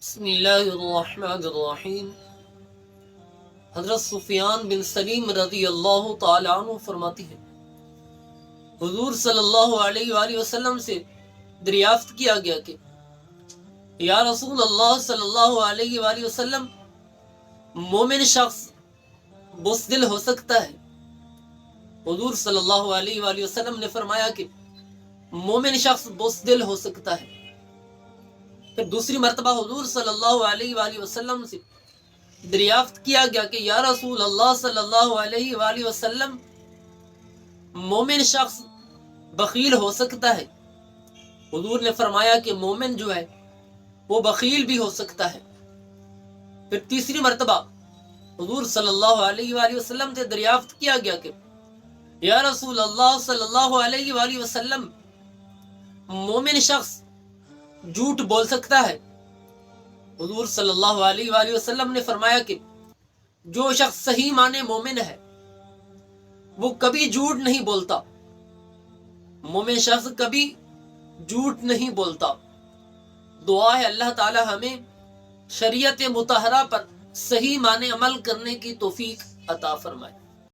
بسم اللہ الرحمن الرحیم۔ حضرت سفیان بن سلیم رضی اللہ تعالی عنہ فرماتی ہیں، حضور صلی اللہ علیہ وآلہ وسلم سے دریافت کیا گیا کہ یا رسول اللہ صلی اللہ علیہ وآلہ وسلم، مومن شخص بزدل ہو سکتا ہے؟ حضور صلی اللہ علیہ وآلہ وسلم نے فرمایا کہ مومن شخص بزدل ہو سکتا ہے۔ پھر دوسری مرتبہ حضور صلی اللہ علیہ وآلہ وسلم سے دریافت کیا گیا کہ یا رسول اللہ صلی اللہ علیہ وآلہ وسلم، مومن شخص بخیل ہو سکتا ہے؟ حضور نے فرمایا کہ مومن جو ہے وہ بخیل بھی ہو سکتا ہے۔ پھر تیسری مرتبہ حضور صلی اللہ علیہ وآلہ وسلم سے دریافت کیا گیا کہ یا رسول اللہ صلی اللہ علیہ وآلہ وسلم، مومن شخص جھوٹ بول سکتا ہے؟ حضور صلی اللہ علیہ وآلہ وسلم نے فرمایا کہ جو شخص صحیح معنی مومن ہے وہ کبھی جھوٹ نہیں بولتا، مومن شخص کبھی جھوٹ نہیں بولتا۔ دعا ہے اللہ تعالی ہمیں شریعت مطہرہ پر صحیح معنی عمل کرنے کی توفیق عطا فرمائے۔